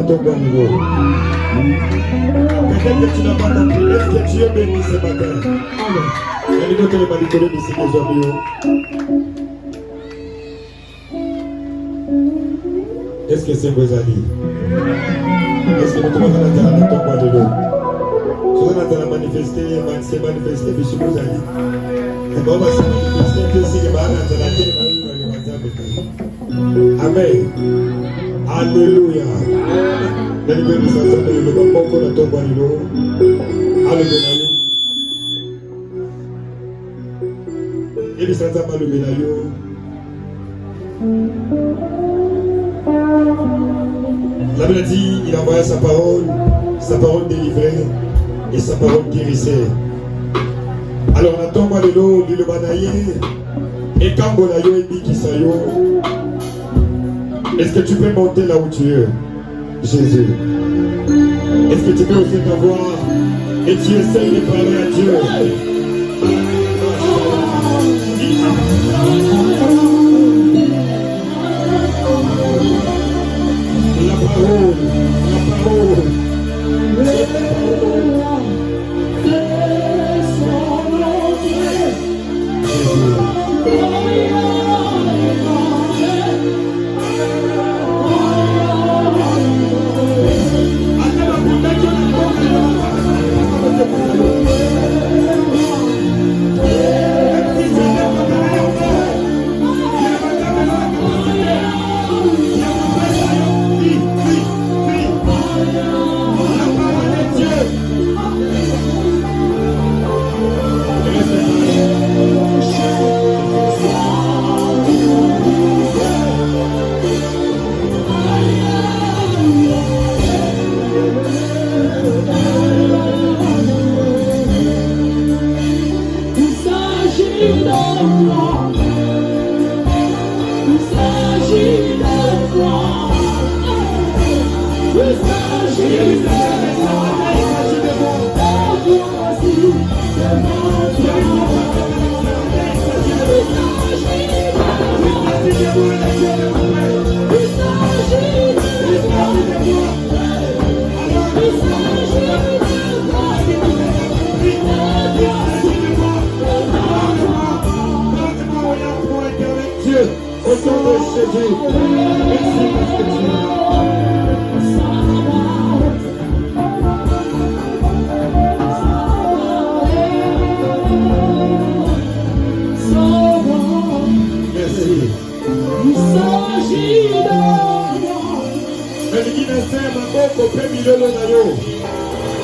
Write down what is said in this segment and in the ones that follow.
Peut-être que tu n'as pas compris. Est-ce que tu es béni ce matin? Est-ce que c'est vos amis? Est-ce que nous commençons à dire à ton bois de l'eau? Si on a manifesté, c'est manifesté, mais chez vos amis. Et bon, on va se manifester, que si les barres dans la terre, Amen. Alléluia. Alléluia. La Bible dit, il envoya sa parole délivrée et sa parole guérissait. Alors on attend moi de l'eau, le banaye, et quand Bolayo et Bikisayo, est-ce que tu peux monter là où tu es, Jésus? Est-ce que tu peux aussi t'avoir et tu essayes de parler à Dieu? La parole.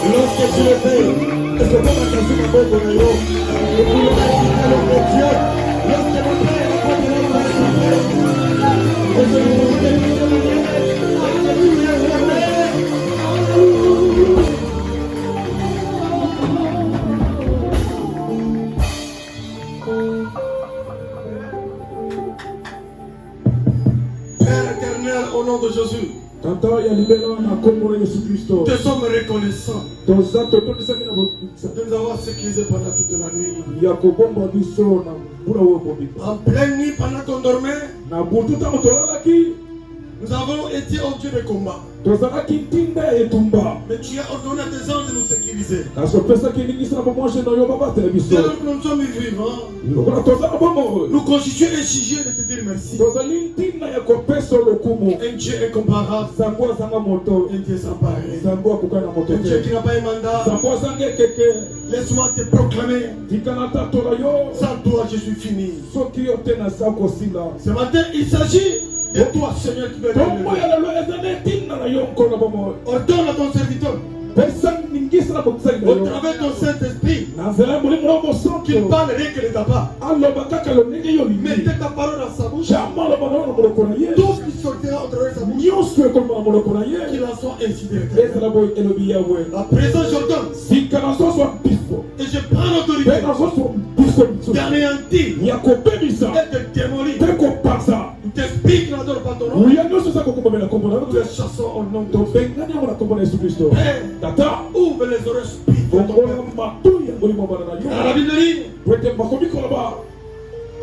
Lorsque tu le fais, est-ce que tu as cassé ma boque au rayon? Et pour le reste, Dieu, lorsque mon Père a fait de Père éternel, au nom de Jésus, te sommes reconnaissants de nous avoir sécurisés pendant toute la nuit. En pleine nuit, pendant qu'on dormait, nous avons été au Dieu de combat. Mais tu as ordonné à tes anges de nous sécuriser. Dès lors que nous sommes vivants, nous constituons un sujet de te dire merci. Un Dieu incomparable, un Dieu sans pareil, un Dieu qui n'a pas un mandat. Laisse-moi te proclamer. Sans toi, je suis fini. Ce matin, il s'agit de toi, Seigneur, qui veux t'élever. Ordonne à ton serviteur, au travers de ton Saint-Esprit, qu'il parle rien que de ta part. Mettez ta parole dans sa bouche. Tout ce qui sortira au travers de sa bouche, qu'il en soit ainsi de à présent, j'ordonne et je prends l'autorité d'anéantir et de démolir. Nous t'expliquons qui n'adore pas ton nom. Nous les chassons au nom de Jésus. Père, ouvre les oreilles spirituelles. À la Bible dit,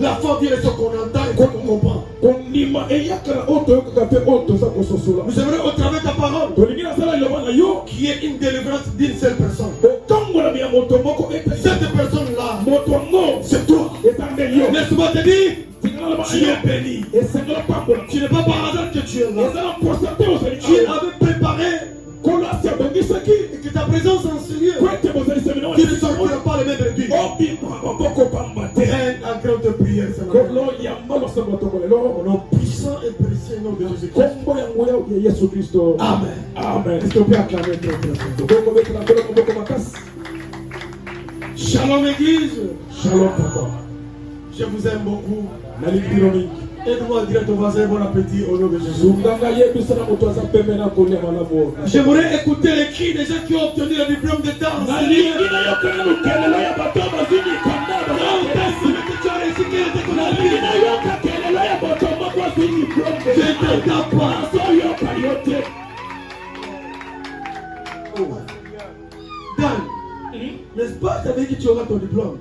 La foi vient de ce qu'on entend et qu'on comprend. Nous aimerons au travers de ta parole qui est une délivrance d'une seule personne. Cette personne-là, c'est toi. Laisse-moi te dire, tu es béni. Tu n'es pas par hasard que tu es là. Tu avais préparé et que ta présence en ce lieu, tu ne sortiras pas les mains de Dieu. Un grand de prière, au nom puissant et précieux nom de Jésus-Christ. Amen. Amen. Est-ce qu'on peut acclamer Shalom Église. Shalom Papa. Je vous aime beaucoup. Aide-moi à dire à ton voisin bon appétit au nom de Jésus. J'aimerais écouter les cris des gens qui ont obtenu le diplôme d'État. Dan, n'est-ce pas, tu avais dit que tu auras ton diplôme.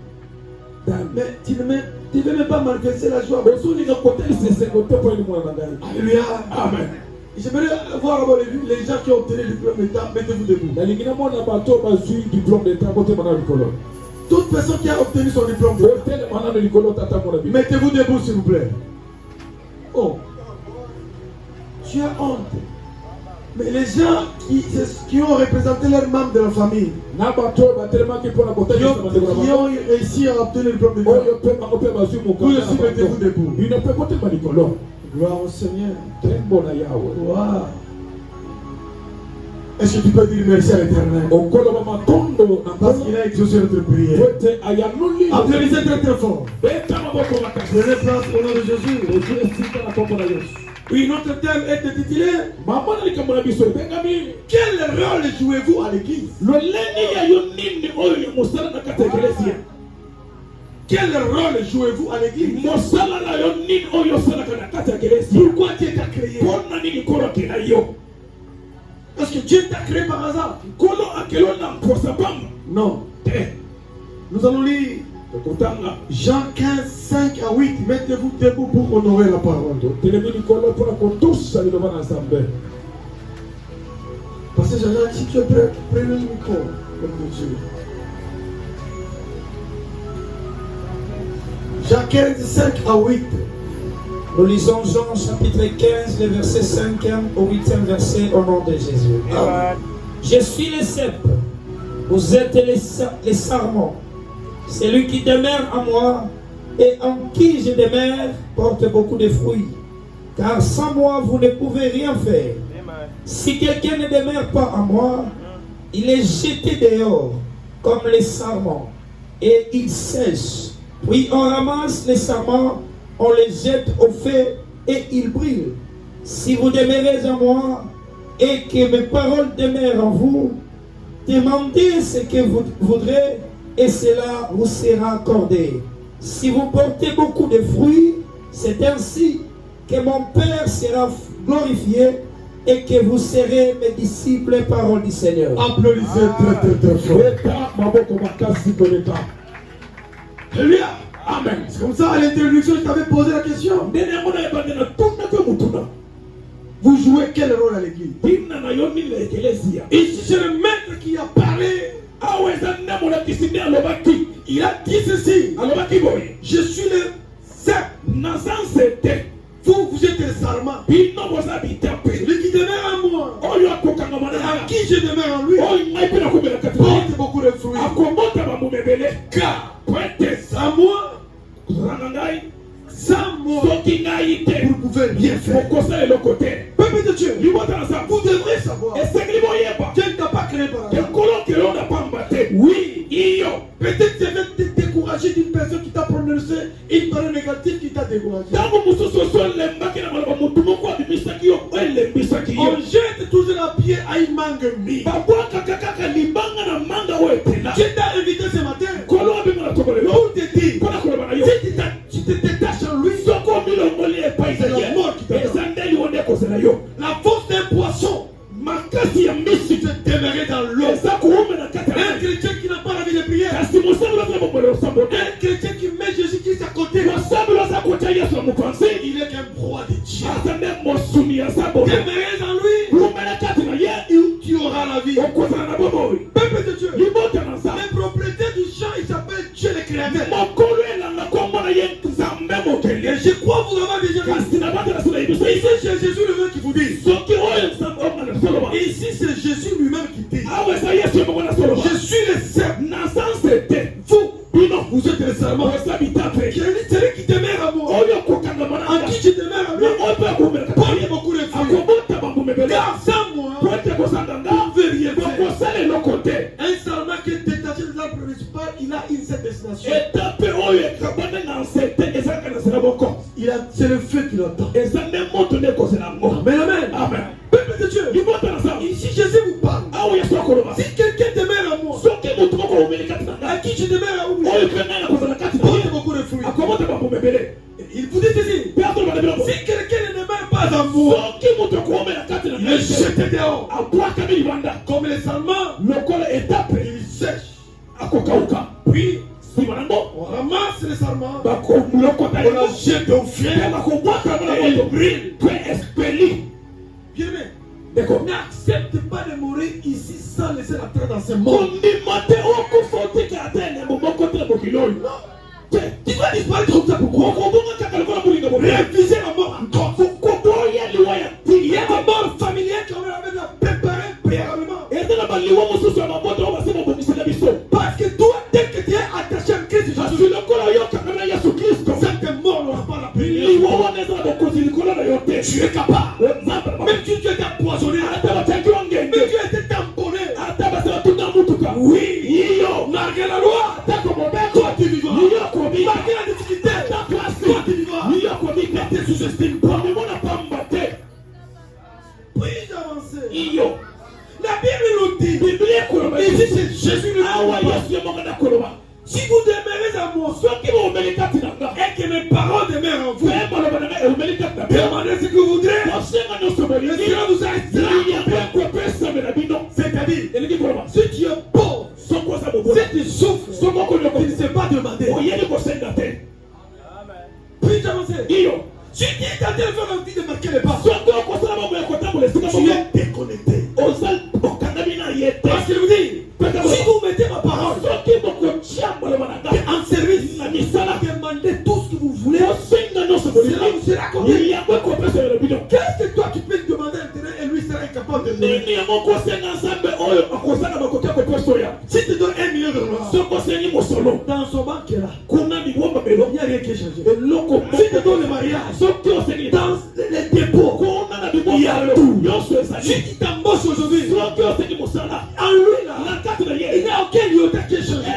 Mais tu ne veux même pas manifester la joie. Alléluia. Amen. J'aimerais voir les gens qui ont obtenu le diplôme d'État. Mettez-vous debout. Toute personne qui a obtenu son diplôme d'État, mettez-vous debout s'il vous plaît. Oh, tu as honte. Mais les gens qui ont représenté leurs membres de la famille, qui ont réussi à obtenir le diplôme d'État, vous aussi mettez-vous debout. Gloire au Seigneur. Wow. Est-ce que tu peux dire merci à l'Éternel? Parce qu'il a exaucé notre prière. Applaudissez très très fort. Prenez place au nom de Jésus. Oui, notre thème est intitulé quel rôle jouez-vous à l'église? Quel rôle jouez-vous à l'église? Pourquoi Dieu t'a créé? Est-ce que Dieu t'a créé par hasard? Non. Nous allons lire Jean 15, 5 à 8. Mettez-vous debout pour honorer la parole. Parce que Jean, si tu es prêt, prenez le micro. Jean 15, 5 à 8. Nous lisons Jean chapitre 15, le verset 5 au 8e verset au nom de Jésus. Amen. Je suis le cep, vous êtes les sarments. Celui qui demeure en moi et en qui je demeure porte beaucoup de fruits. Car sans moi, vous ne pouvez rien faire. Amen. Si quelqu'un ne demeure pas en moi, il est jeté dehors comme les sarments et il sèche. Puis on ramasse les sarments, on les jette au feu et ils brûlent. Si vous demeurez en moi et que mes paroles demeurent en vous, demandez ce que vous voudrez et cela vous sera accordé. Si vous portez beaucoup de fruits, c'est ainsi que mon Père sera glorifié et que vous serez mes disciples, parole du Seigneur. Applaudissez très très fort. Alléluia. Amen. C'est comme ça à l'introduction, je t'avais posé la question. Vous jouez quel rôle à l'église? Ici c'est le maître qui a parlé. Il a dit ceci. Je suis le cep. Vous êtes le sarment. Celui qui demeure en moi, à qui je demeure en lui, porte beaucoup de fruits. Car sans moi, vous pouvez rien faire. Peuple de Dieu, vous devrez savoir. Dieu ne t'a pas créé par hasard. Oui, peut-être tu vas te décourager d'une personne qui t'a prononcé une parole négative qui t'a découragé. On jette toujours la pierre à une mangue mise. Dieu t'a invité ce matin pour te dire si tu te détaches en lui, c'est la mort qui t'attend. La force d'un poisson, si tu demeurais dans l'eau. Un chrétien qui n'a pas la vie de prière, un chrétien qui met Jésus-Christ à côté, éternel. Et je crois vous avoir déjà dit. Ici c'est Jésus lui-même qui vous dit. Ici c'est Jésus lui-même qui dit. Je suis le serpent. Vous êtes les serments. Celui qui demeure à moi. En qui je demeure à lui. Porte beaucoup de fruits. Car sans moi, vous ne pouvez rien faire. Un serment qui est détaché de l'arbre principal, il a une seule destination. C'est le feu qui l'entend. Amen, amen. Amen. Peuple de Dieu. Ici Jésus vous parle. Si quelqu'un demeure à moi, à qui je demeure à lui, porte beaucoup de fruits. Il vous dit ceci. Si quelqu'un ne demeure pas en moi, il est jeté dehors. Comme les Allemands, il sèche. Puis, on ramasse les Allemands, on la jette au feu, et il brille. Bien aimé, n'accepte pas de mourir ici sans laisser la terre dans ses morts. Tu vas disparaître comme ça, pourquoi? Réviser la mort encore. Il y a la mort familiale qu'on avait préparée préalablement. Parce que toi, dès que tu es attaché à Christ Jésus, cette mort n'aura pas la prière. Tu es capable. Même si tu es empoisonné, même si tu as été tamponné. Oui, malgré la loi, toi tu vivras. Malgré la difficulté, toi tu vivras. Ne te sous-estime pas. Puis-je avancer? La Bible nous dit, ici c'est Jésus le Christ. Si vous demeurez à moi, et que mes paroles demeurent en vous, demandez ce que vous voudrez, et cela vous arrêtera. C'est-à-dire, si tu es pauvre, si tu souffres, tu ne sais pas demander. Puis-je avancer? Si tu es tenté de faire envie de marquer les pas, tu es déconnecté. Parce qu'il vous dit, si vous mettez ma parole en service, demandez tout ce que vous voulez, cela vous sera accordé. Qu'est-ce que toi tu peux demander à l'intérieur et lui sera incapable de donner? Si tu donnes 1 million de dollars dans son banque là, il n'y a rien qui est changé. Si tu donnes le mariage dans les dépôts, il y a le tout. Si tu t'embauches aujourd'hui, en lui là, il n'y a aucun lieu qui est changé.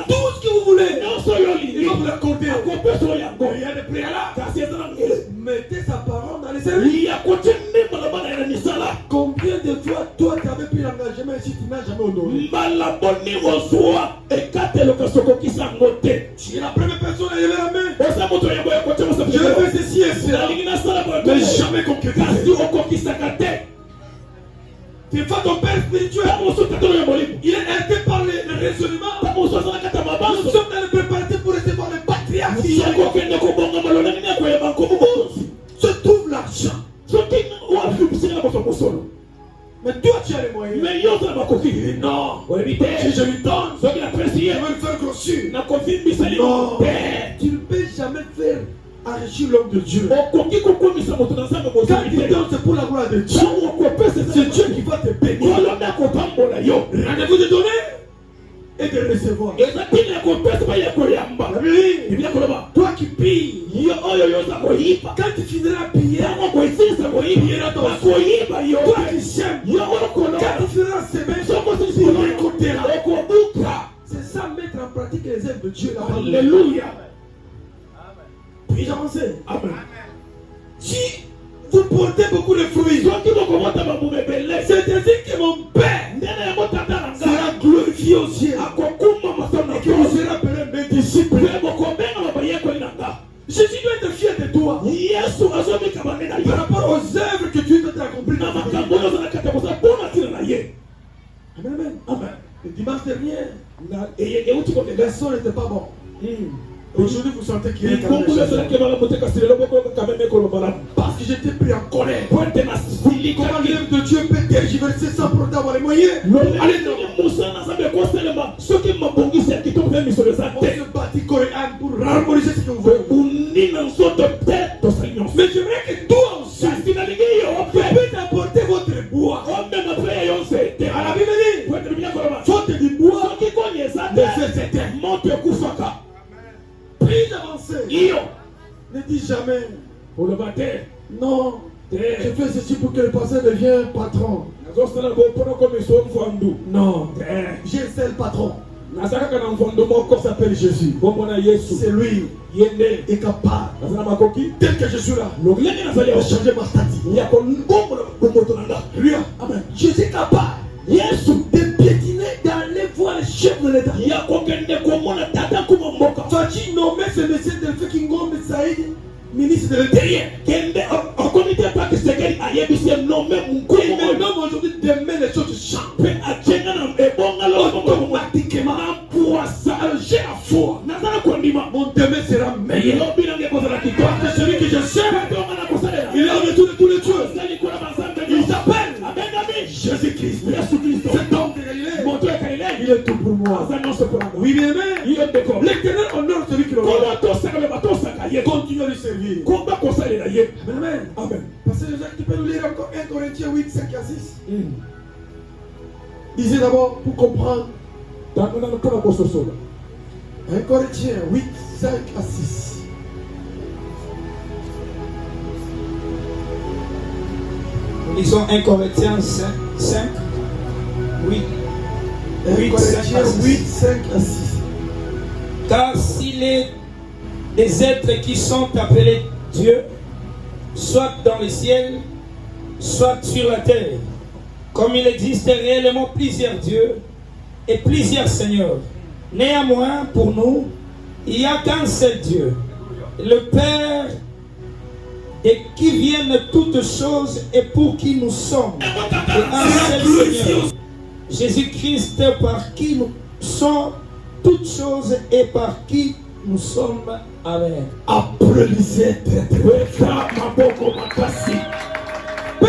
Tout ce que vous voulez, il va vous l'accorder. Il y a des préalables. Mettez sa parole dans les services. Combien de fois toi tu avais pris l'engagement et si tu n'as jamais honoré? Tu es la première personne à lever la main. Je fais ceci et cela, mais jamais concrétisé. Tu es ton père spirituel. Il est aidé par les raisonnements. Nous sommes dans le préparatifs pour recevoir les patriarches. Se trouve l'argent. Mais toi tu as les moyens. Non. Si je lui donne, je vais le faire grossir. Non. Tu ne peux jamais faire enrichir l'homme de Dieu. Quand il donne, c'est pour la gloire de Dieu. C'est Dieu qui va te bénir. Rendez-vous de donner et de recevoir. Toi qui pilles, quand tu finiras piller, toi qui sèmes, quand tu finiras semer, tu récolteras. C'est ça, mettre en pratique les œuvres de Dieu. Alléluia. Puis avancer. Amen. Si vous portez beaucoup de fruits, c'est-à-dire que mon Père sera glorifié au ciel et que vous serez appelés mes disciples. Jésus doit être fier de toi par rapport aux œuvres que tu dois accomplir. Amen. Le dimanche dernier, le son n'était pas bon. Aujourd'hui, vous sentez qu'il y a un calme. Parce que j'étais pris en colère. Comment l'œuvre de Dieu peut tergiverser sans pour autant avoir les moyens? Allez, on se bâtit coréen pour harmoniser ce que vous voulez. Mais j'aimerais que toi aussi, vous pouvez apporter votre bois. À la Bible dit, faute du bois, plus avancé. Ne dis jamais. Non. Je fais ceci pour que le pasteur devienne patron. Non. J'ai un seul patron. Il s'appelle Jésus. C'est lui. Il est capable. Tel que je suis là, de changer ma stature. Je suis capable de piétiner, d'aller voir les chefs de l'État. Vas-tu nommer ce monsieur Delphi Kingombe Saïd, ministre de l'Intérieur? Il me nomme aujourd'hui, demain les choses changent. Automatiquement, j'ai la foi. Mon demain sera meilleur. Parce que celui que je sers, il est au-dessus de tous les dieux. Il s'appelle Jésus-Christ. Cet homme de Galilée, il est tout pour moi. Oui, bien aimé. L'Éternel honore celui qui le honore. Continue à lui servir. Amen. Parce que tu peux nous lire encore 1 Corinthiens 8, 5 à 6. Disez d'abord pour comprendre. 1 Corinthiens 8, 5 à 6. Nous lisons 1 Corinthiens 5, 8. 1 Corinthiens 8, 5 à 6. Car s'il est des êtres qui sont appelés Dieu, soit dans le ciel, soit sur la terre, comme il existe réellement plusieurs dieux et plusieurs seigneurs, néanmoins pour nous, il n'y a qu'un seul Dieu, le Père, et qui viennent toutes choses et pour qui nous sommes, et un seul Seigneur, Jésus-Christ, par qui nous sommes toutes choses et par qui nous sommes. Amen. Applaudissez très très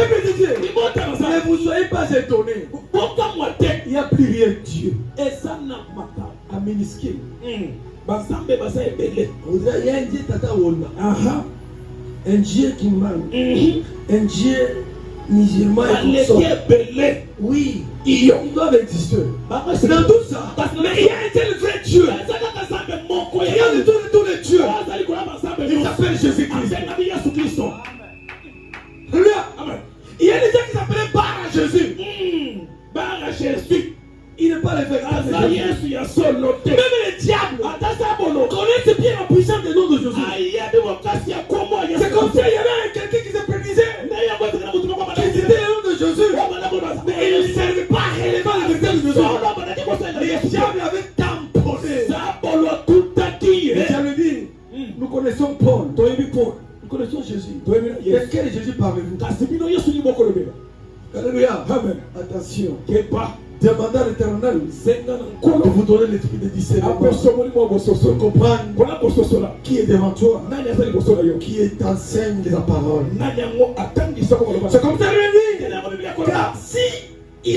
ne vous soyez pas étonnés. Il n'y a plus rien de Dieu. Et ça n'a pas à minuscule. Il y a un Dieu tata wona. Un Dieu qui manque. Un Dieu musulman. Oui, ils doivent exister. Dans tout ça. Mais il y a un tel vrai Dieu. Il y a de tous les dieux. Il s'appelle Jésus-Christ. Il y a des gens qui s'appelaient Bar à Jésus. Bar à Jésus. Il n'est pas le véritable Jésus. Même les diables connaissent bien la puissance des noms de Jésus. C'est comme ça, il y avait quelqu'un qui se prédisait, qui citait le nom de Jésus, mais il ne servait pas réellement le véritable Jésus. Les diables avaient tamponné. Les diables dit, nous connaissons Paul. Nous connaissons Jésus. De quel Jésus parlez-vous? Alléluia. Amen. Attention. Demandez à l'Éternel de vous donner l'esprit de discernement pour comprendre qui est devant toi, qui t'enseigne la parole. C'est comme ça lui dit. Car si il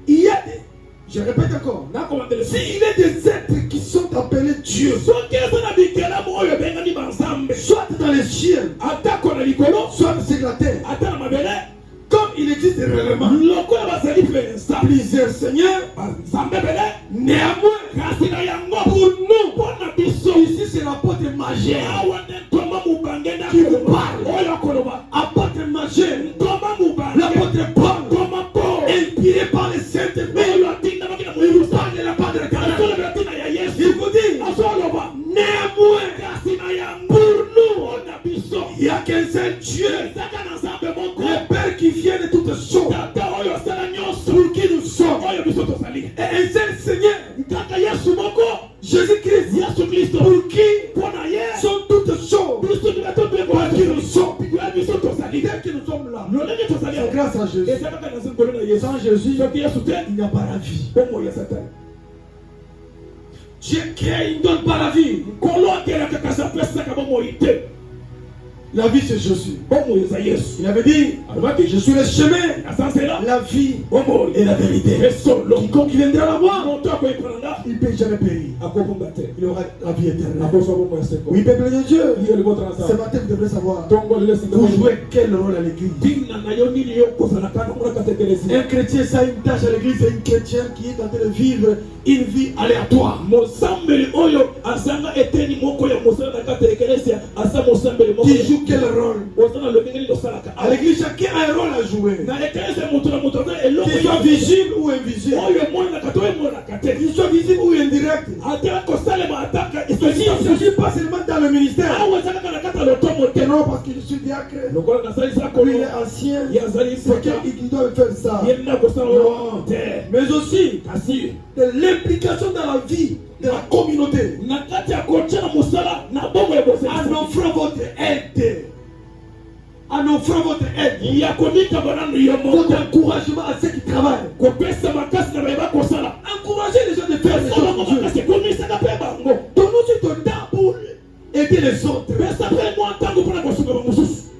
y a des, je répète encore, s'il y a des êtres qui sont appelés Dieu, soit dans les cieux, soit sur la terre, comme il existe réellement plusieurs seigneurs, néanmoins, pour nous, ici c'est l'apôtre majeur qui vous parle. Apôtre majeur, l'apôtre Paul, inspiré par les saintes, il vous parle de la part de la grâce. Il vous dit, néanmoins, pour nous, il n'y a qu'un seul Dieu, le Père qui vient de toutes choses, pour qui nous sommes, et un seul Seigneur, Jésus-Christ, pour qui sont toutes choses, pour qui nous sommes. Dès que nous sommes là, c'est grâce à Jésus. Sans Jésus, il n'y a pas la vie. J'ai créé une donne par la vie. La vie c'est Jésus. Il avait dit, je suis le chemin, la vie et la vérité. Quiconque viendra à moi, il ne peut jamais périr. Il aura la vie éternelle. Oui, peuple de Dieu, ce matin vous devrez savoir, vous jouez quel rôle à l'église. Un chrétien, ça a une tâche à l'église, c'est un chrétien qui est en train de vivre une vie aléatoire. Qui joue quel rôle? À l'église, chacun a un rôle à jouer. Qu'il soit visible ou invisible. Qu'il soit visible ou indirect. Il ne s'agit pas seulement dans le ministère. Non, parce que je suis diacre. Lui, il est ancien. C'est qu'il doit faire ça. Non. Mais aussi de l'implication dans la vie de la communauté. En offrant votre aide. En offrant votre aide. Votre encouragement à ceux qui travaillent. Encouragez les gens de faire les choses de Dieu. Donne-nous ton temps pour aider les autres.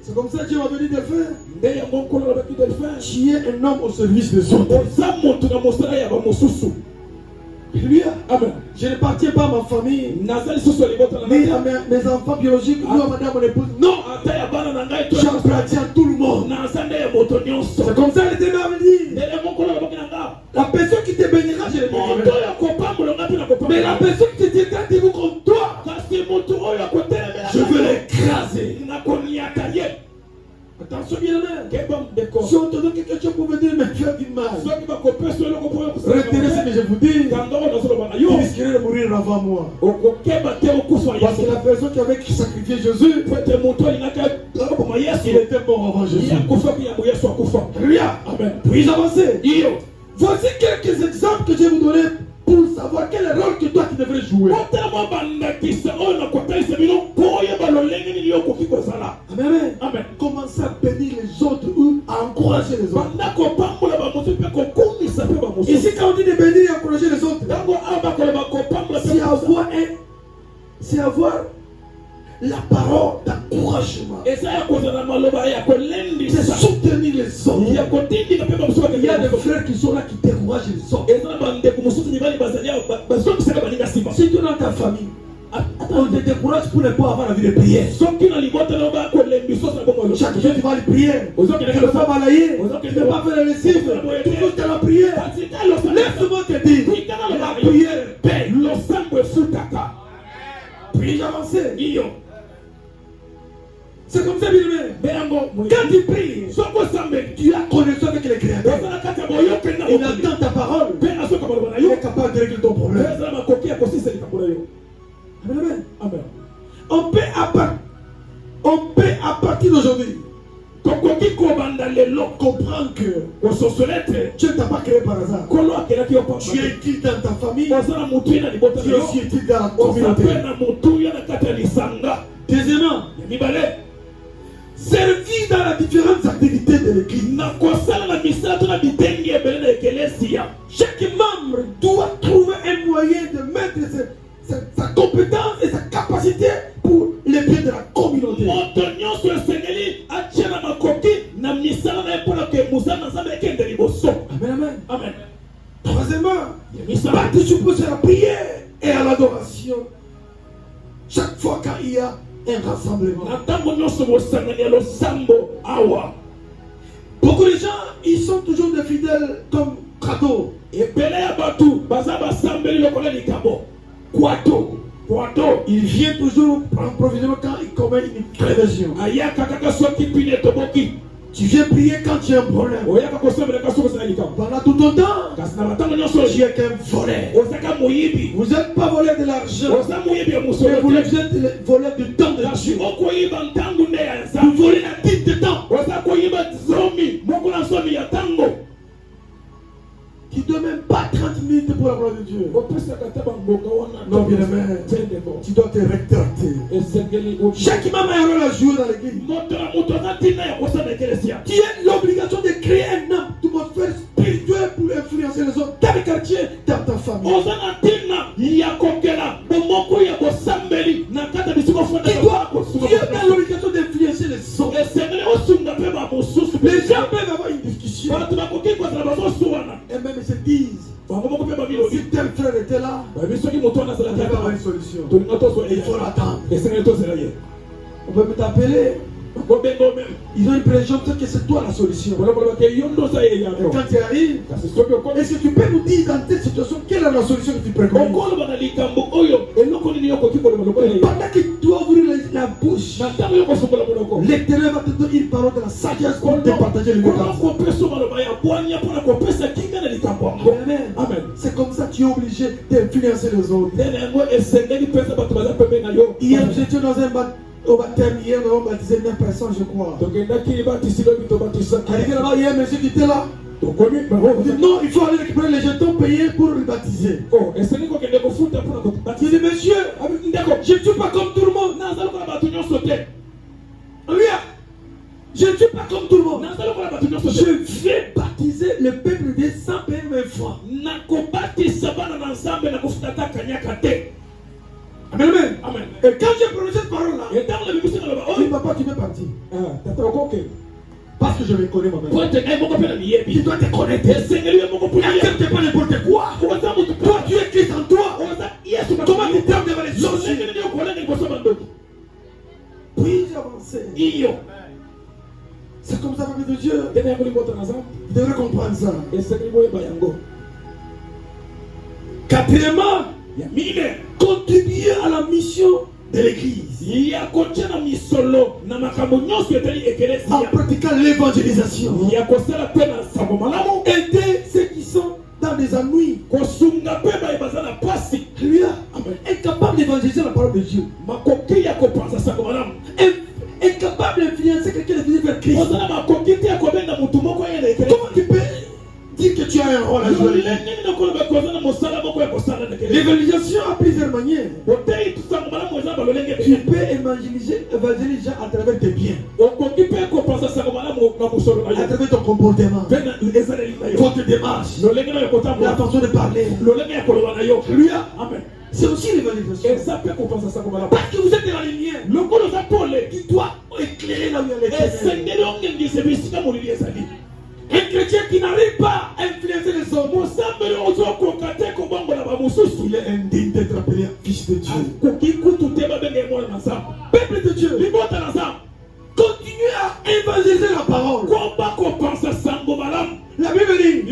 C'est comme ça que Dieu m'a dit de faire. Tu es un homme au service des autres. Alléluia. Amen. Je ne partiens pas à ma famille, ni à mes enfants biologiques, ni à madame mon épouse. Non. J'appartiens à tout le monde. C'est comme ça que Dieu m'a dit. La personne qui te bénira, je le bénirai. Mais la personne qui te dira des mots comme toi, je veux l'écraser. Attention bien aimé. Si on te donne quelque chose pour me dire, mais tu as du mal. Retenez ce que je vous dis. Il risquerait de mourir avant moi. Parce que la personne qui avait sacrifié Jésus, il était mort avant Jésus. Alléluia. Amen. Puis avancer. Voici quelques exemples que je vais vous donner pour savoir quel est le rôle que toi tu devrais jouer. Amen. Amen. Commencez à bénir les autres ou à encourager les autres. Ici, quand on dit de bénir et encourager les autres, c'est avoir la parole d'encouragement. C'est soutenir les autres. Il y a des frères qui sont là qui découragent les autres. Si tu es dans ta famille, on te décourage pour ne pas avoir la vie de prière. Chaque jour tu vas aller prier. Tu ne vas pas balayer. Tu ne vas pas faire les lessive. Toujours tu as la prière. Laisse-moi te dire, la prière paye. Puis-je avancer? C'est comme ça, bien aimé. Quand tu pries, tu as connexion avec les créateurs. Il attend ta parole. Il est capable de régler ton problème. Amen. Amen. On peut à partir d'aujourd'hui comprendre que Dieu ne t'a pas créé par hasard. Tu es utile dans ta famille. Tu es aussi utile dans la communauté. Deuxièmement, servir dans les différentes activités de l'église. Chaque membre doit trouver un moyen de mettre sa compétence et sa capacité pour les biens de la communauté. Amen, amen. Amen. Troisièmement, participer à la prière et à l'adoration. Chaque fois qu'il y a un rassemblement. Beaucoup de gens, ils sont toujours des fidèles comme cadeau. Il vient toujours provisoirement quand il commet une prévision. Tu viens prier quand tu as un problème. Pendant tout ton temps, tu es qu'un voleur. Vous n'êtes pas voleur de l'argent, mais vous êtes voleur du temps de Dieu. Vous volez la dîme de temps. Tu ne dois même pas 30 minutes pour la gloire de Dieu. Non, bien aimé, tu dois te rétracter. Chaque membre a un rôle à jouer dans l'église. Tu as l'obligation de créer un atmosphère spirituelle pour influencer les autres dans le quartier, dans ta famille. solution. Il faut l'attendre. On peut t'appeler. Ils ont une prévision que c'est toi la solution. Et quand tu arrives, est-ce que tu peux nous dire dans cette situation quelle est la solution que tu préconises? Pendant que tu dois ouvrir la bouche, l'Éternel va te donner une parole de la sagesse pour te partager le message. Amen. C'est comme ça que tu es obligé d'influencer les autres. Hier, j'étais dans un au baptême, hier, nous avons baptisé 9 personnes, je crois. Arrivé là-bas, hier, monsieur qui était là. Non, il faut aller récupérer les jetons payés pour le baptiser. Il dit, monsieur, je ne suis pas comme tout le monde. Je ne suis pas comme tout le monde. Je vais baptiser le peuple des 100 payer mes fois. Amen. Amen. Et quand j'ai prononcé cette parole-là, il dit, papa, tu peux partir. Parce que je me connais moi-même. Tu dois te connaître. N'accepte pas n'importe quoi. Toi, tu es Christ en toi. Comment tu t'aimes devant les autres? Puis-je avancer? C'est comme ça, famille de Dieu. Vous devrez comprendre ça. Quatrièmement, contribuer à la mission de l'église en pratiquant l'évangélisation. Aider ceux qui sont dans des ennuis. Lui est capable d'évangéliser la parole de Dieu. Est capable d'influencer quelqu'un de venir vers Christ. Comment tu peux dire que tu as un rôle à jouer? L'évangélisation a plusieurs manières. Tu peux évangéliser à travers tes biens, à travers ton comportement, votre démarche, la façon de parler. C'est aussi l'évangélisation. Parce que vous êtes dans la lumière, tu dois éclairer là où il y a l'éternel. Un chrétien qui n'arrive pas à influencer les autres, il est indigne d'être appelé fils de Dieu. Peuple de Dieu, continuez à évangéliser la parole. La Bible dit,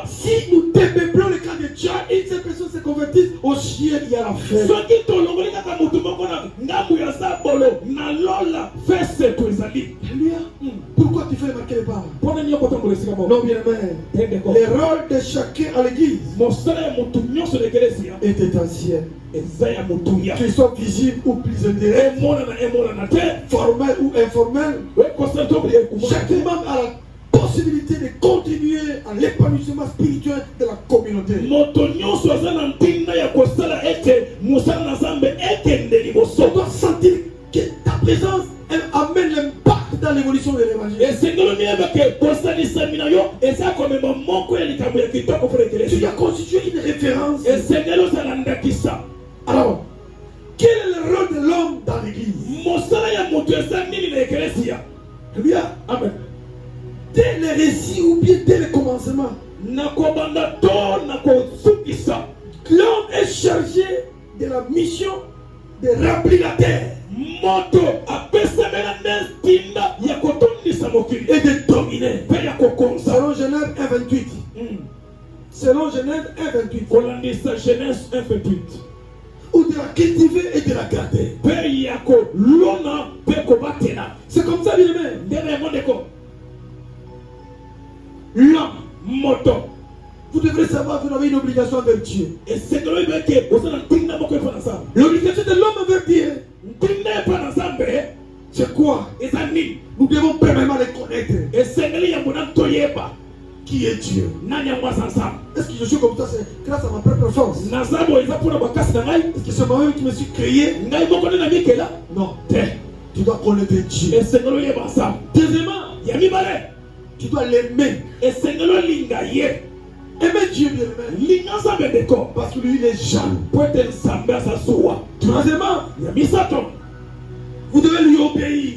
si nous dépeuplons le camp de Tchad et ces personnes se convertissent, au ciel il y a la fête. Pourquoi tu fais marquer les paroles? Non, bien aimé. Les rôles de chacun à l'église est essentiel. Qu'ils soient visibles ou plus indirects, formels ou informels, chaque membre a la possibilité de contribuer à l'épanouissement spirituel de la communauté. On doit sentir que ta présence amène l'impact dans l'évolution de l'évangile. Tu dois constituer une référence. Alors, quel est le rôle de l'homme dans l'église? Amen. Dès les récits ou bien dès le commencement, l'homme est chargé de la mission de remplir la terre et de dominer. Selon Genèse 1:28. Selon Genèse 1:28. Ou de la cultiver et de la garder. C'est comme ça, bien aimé. L'homme, vous devrez savoir que vous avez une obligation envers Dieu. L'obligation de l'homme envers Dieu, c'est quoi? Nous devons premièrement les connaître. Qui est Dieu? Est-ce que je suis comme ça? C'est grâce à ma propre force? Est-ce que c'est moi-même qui me suis créé? Non. Tu dois connaître Dieu. Deuxièmement, tu dois l'aimer. Aimer Dieu, bien aimé. Parce que lui, il est jaloux. Troisièmement, vous devez lui obéir.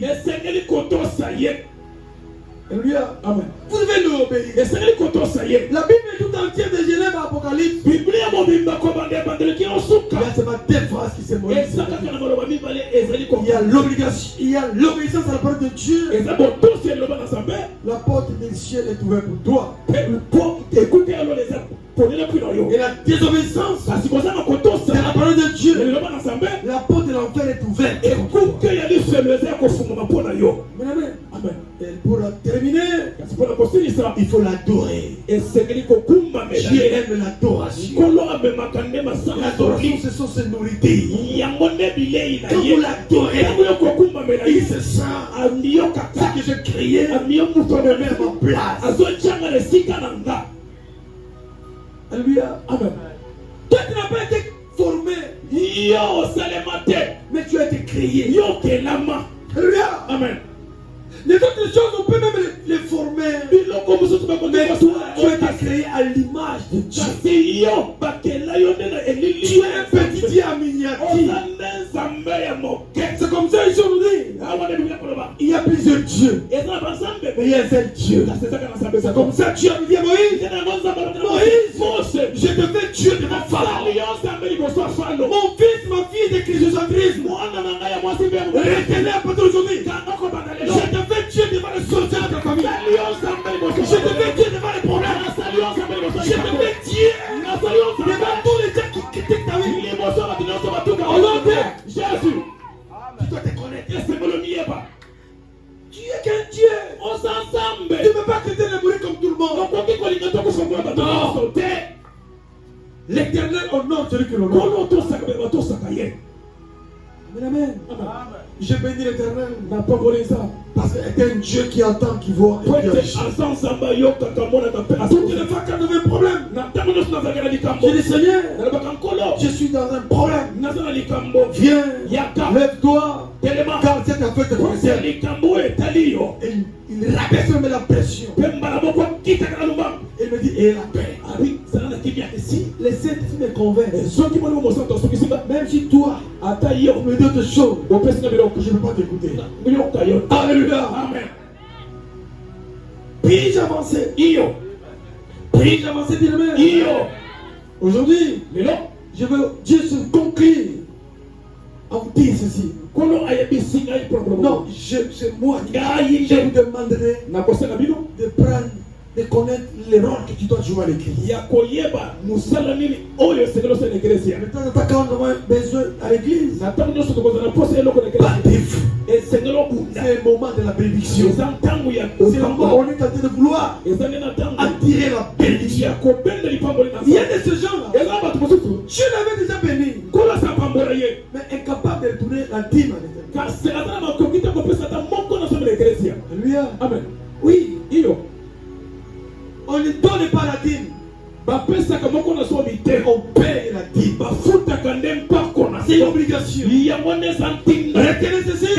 Alléluia. Amen. Vous devez lui obéir. Et c'est lui qu'on ça y est. La Bible est tout entière de Genève à Apocalypse. Il y a seulement deux phrases qui se modifient. Il y a l'obligation, il y a l'obéissance à la parole de Dieu. La porte du ciel est ouverte pour toi. Et la désobéissance, c'est la parole de Dieu. La porte de l'enfer est ouverte. Amen. Et pour terminer, il faut l'adorer. Dieu aime l'adoration. L'adoration, ce sont ses nourritures. Quand vous l'adorez, il se sent ce que je criais, ton mère en place. Alléluia. Amen. Toi, tu n'as pas été formé, mais tu as été créé. Alléluia. Amen. Les autres choses, on peut même les former. Mais toi, tu as été créé à l'image de Dieu. Tu es un petit Dieu à miniature. C'est comme ça ici aujourd'hui. Il y a plusieurs dieux, mais il y a un seul Dieu. C'est comme ça que Dieu a dit à Moïse, je te fais Dieu devant Pharaon. Mon fils, ma fille est de chrysocentrisme. Retenez à partir d'aujourd'hui. Je te fais Dieu devant les soldats de ta famille. Je te fais Dieu devant les problèmes. Je te fais Dieu devant tous les gens qui critiquent ta vie. Au nom de Jésus, tu dois te connaître. Tu es qu'un Dieu. Tu ne peux pas traiter les mourir comme tout le monde. Non. L'Éternel honore celui qui l'honore. Amen. Je bénis l'Éternel. Parce que c'est un Dieu qui entend, qui voit et qui agit. Toutes les fois quand on a un problème, je dis Seigneur, je suis dans un problème. Viens, lève-toi, car cette affaire te concerne. Il rabaisse même la pression. Il me dit, et la paix. Si les saints me convainquent, même si toi, me dis autre chose, je ne peux pas t'écouter. Alléluia. Amen. Puis-je avancer? Puis-je avancer, bien-aimé? Aujourd'hui, je veux juste conclure en vous dire ceci. Non, c'est moi qui je vous demanderai de prendre, de connaître les rôles que tu dois jouer à l'église. De temps en temps, quand on a besoin à l'église, battez-vous. C'est le moment de la bénédiction. C'est le moment où on est en train de vouloir attirer la bénédiction. Il y a de ce genre-là. Dieu l'avait déjà béni, mais incapable de retourner la dîme à l'éternel. Alléluia. Amen. Oui, on ne donne pas la dîme. On paye la dîme. C'est une obligation. Retenez ceci. Et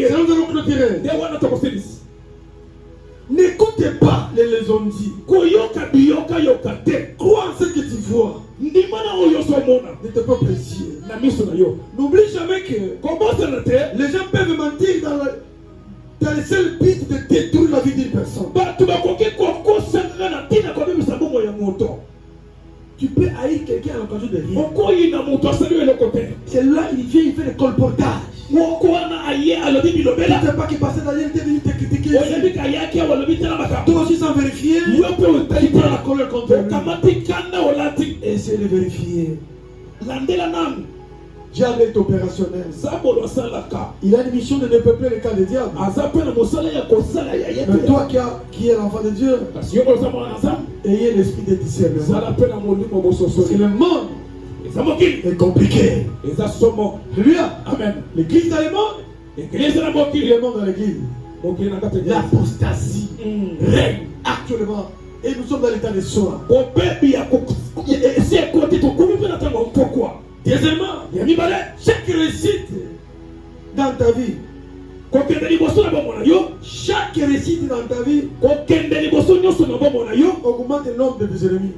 nous allons clôturer. N'écoutez pas les lésondis. Crois en ce que tu vois. Ne te pas plaisir. N'oublie jamais que les gens peuvent mentir dans le seul but de détruire la vie d'une personne. Tu peux haïr quelqu'un à l'occasion de rien. C'est là il vient, il fait le colportage. Tu ne sais pas qu'il passait derrière, il était venu te critiquer. Toi aussi sans vérifier, tu prends la colère contre lui. Essayez de vérifier. Diable est opérationnel. Il a une mission de peupler le camp de diable. Mais toi qui es l'enfant de Dieu, ayez l'esprit de discernement. Parce que le monde est compliqué. Alléluia. Amen. L'église dans le monde, le monde dans l'église. L'apostasie règne actuellement. Et nous sommes dans l'état de soin. Deuxièmement, chaque réussite dans ta vie, chaque réussite dans ta vie augmente le nombre de tes ennemis.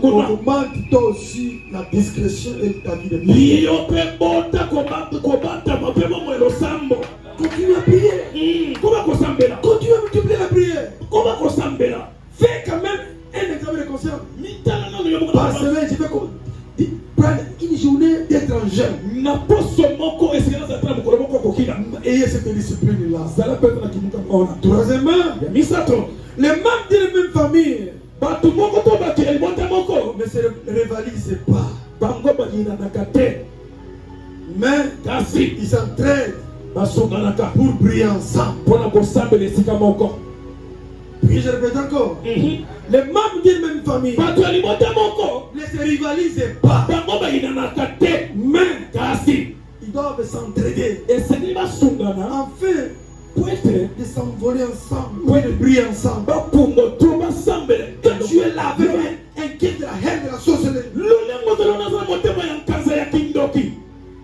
Augmente toi aussi la discrétion et ta vie de prière. Continue à prier. retourner d'être un jeune. Ayez cette discipline-là. Troisièmement, les membres de la même famille ne se rivalisent pas. Mais ils s'entraident pour briller ensemble. Puis je répète encore. Les membres d'une même famille ne se rivalisent pas. Mais ils doivent s'entraider afin de s'envoler ensemble, de briller ensemble. Quand tu es là avec un guide de la haine de la sorcellerie.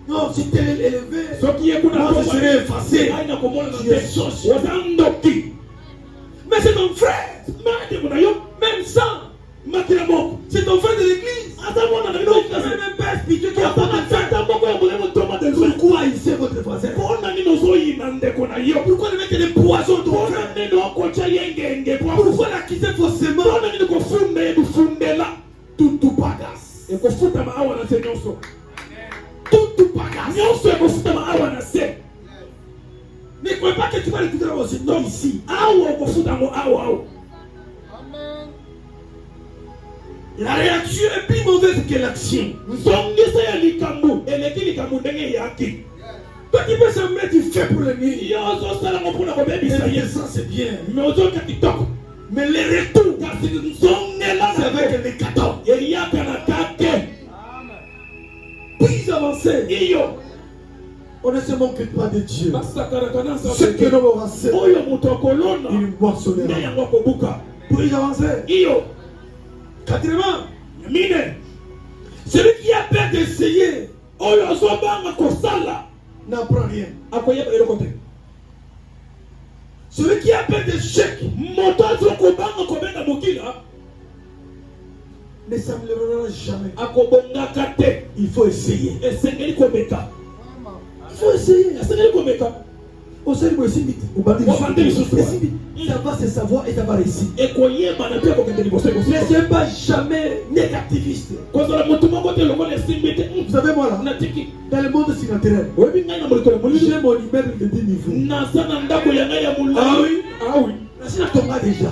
Non, si tu es élevé, moi je serai effacé. Tu es sorcier. Mais c'est ton frère, même sans, c'est ton frère de l'église. C'est même père spirituel qui a pas de frère. Pourquoi il sait votre voisin? Pourquoi le mec est des poisons ton frère? Pourquoi l'acquitter forcément? Tout bagasse. Tout bagasse. Ne croyez pas que tu vas l'écouter dans ce nom ici. La réaction est plus mauvaise que l'action. Toi qui peux se mettre du fait pour le nid. Ça c'est bien. Mais les retours, c'est avec les 14. Puis avancer. On ne se moque pas de Dieu. Ce que l'on aura fait, il moissonnera. Puis avancer. Quatrièmement, celui qui a peur d'essayer n'apprend rien. Celui qui a peur d'échec ne s'améliorera jamais. Il faut essayer. Il faut essayer. Ça va se savoir et ça va réussir. Ne soyez pas jamais négativiste. Vous savez moi là, dans le monde naturel, j'ai mon immeuble de 10 niveaux. Ah oui. C'est un tomba déjà.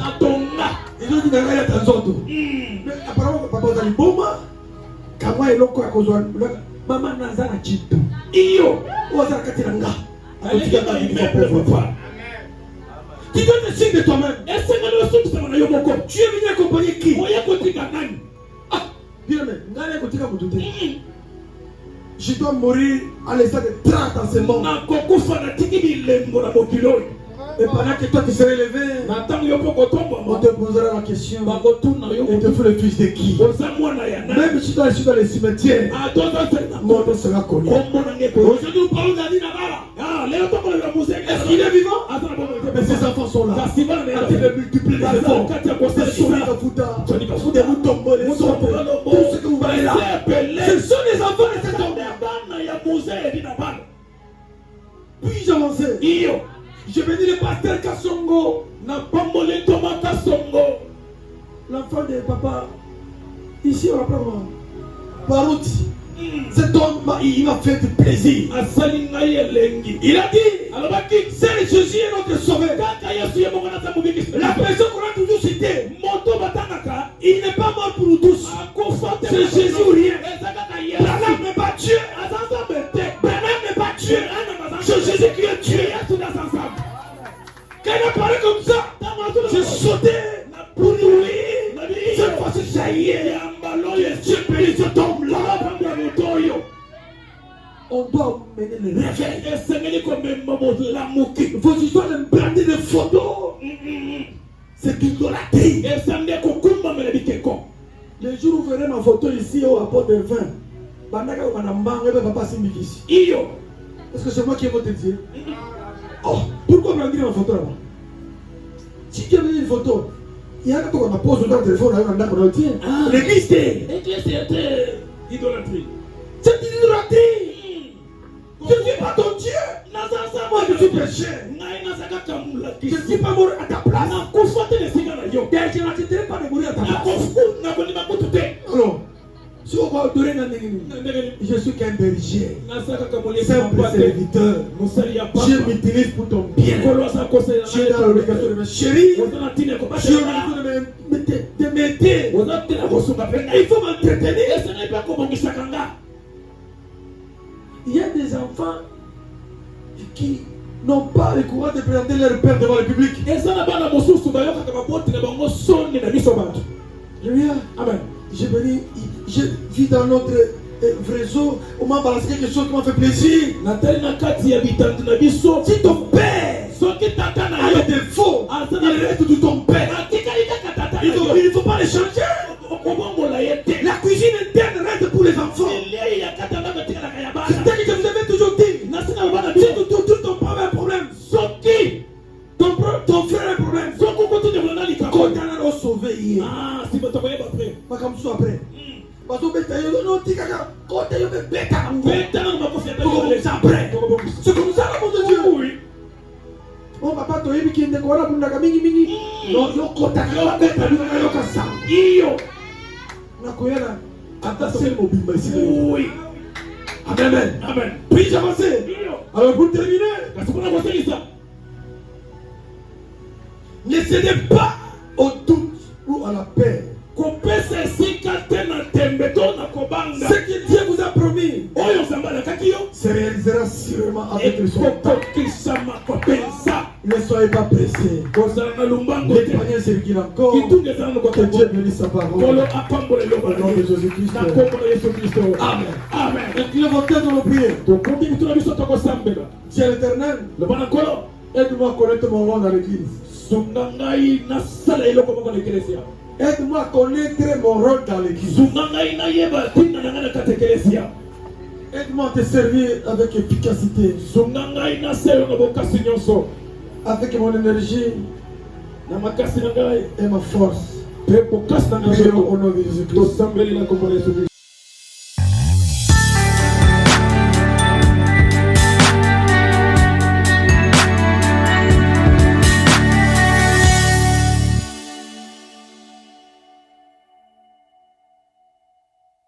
Ils ont dit qu'il y a un autre. Mais apparemment, papa dans le boma, quand moi et l'autre à cause de maman n'a pas chito. Iyo, ou à Katiranga. Tu dois te signer de toi-même. Tu es venu accompagner qui? Ah, bien mais, je dois mourir à l'état de 30 ans, c'est mort. Et pendant que toi tu seras élevé, on te posera la question. Et te fait le fils de qui? Même si tu dois aller dans les cimetières, mon nom sera connu. Aujourd'hui nous parlons d'Ali Nabala. Est-ce qu'il est vivant? Mais ses enfants sont là. Il les multiplie les efforts. Des moutons, les autres, tout ce que vous voyez là, ce sont les enfants de cet homme. Puis-je avancer? Je vais dire le pasteur Kassongo, l'enfant de papa. Ici on apprend Barouti. Cet homme, il m'a fait du plaisir. Il a dit, c'est Jésus est notre sauveur. La personne qu'on a toujours citée, il n'est pas mort pour nous tous. C'est Jésus ou rien. Branham n'est pas Dieu. Branham n'est pas Dieu. C'est Jésus qui est Dieu. Quand il a parlé comme ça, j'ai sauté pour nourrir. Cette fois-ci, ça y est. Dieu bénit cet homme-là. On doit mener le réveil. Vos histoires de brander des photos, c'est de l'idolâtrie. Le jour où vous verrez ma photo ici au rapport de vin, est-ce que c'est moi qui ai votre Dieu? Oh, pourquoi brandir ma photo là-bas? Si tu as mis une photo, il y a un qu'on a posé dans le téléphone, on a dit, l'église était idolâtrie. C'est une idolâtrie. Je ne suis pas ton Dieu. Moi je suis péché. Je ne suis pas mort à ta place. Je n'accepterai pas de mourir à ta place. Alors, si on Je suis qu'un berger, simple serviteur. Dieu m'utilise pour ton bien. Tu es dans l'obligation de me chérir. Tu es dans l'obligation de m'aider. Il faut m'entretenir. Il y a des enfants qui n'ont pas le courage de présenter leur père devant le public. Amen. Je vis dans notre réseau. On m'a balancé quelque chose qui m'a fait plaisir. Si ton père a des défauts, il reste de ton père. Il ne faut pas les changer. La cuisine interne reste pour les enfants. C'est ce que je vous avais toujours dit. Si ton père a un problème, ton frère a un problème, condamne à sauver hier. Pas comme ça après. Parce que c'est comme ça l'amour de Dieu. Oui. Oh papa, tu as dit qu'il y a des gens qui ont mingi. Non, yo kota kasa. Iyo. Na koyana. Attention au bimba ici. Oui. Amen. Amen. Puis avancer. Alors pour terminer, parce qu'on a voté ça. Ne cédez pas au doute ou à la paix. Ce que Dieu vous a promis se réalisera sûrement avec le son. Ne soyez pas pressés. Les paniers circulent encore. Que Dieu bénisse sa parole. Au nom de Jésus-Christ. Amen. Amen. Inclinez vos têtes dans le prière. Dieu l'éternel, aide-moi à connaître mon rôle dans l'église. Aide-moi à connaître mon rôle dans l'église. Aide-moi à te servir avec efficacité. Avec mon énergie et ma force. Au nom de Jésus-Christ.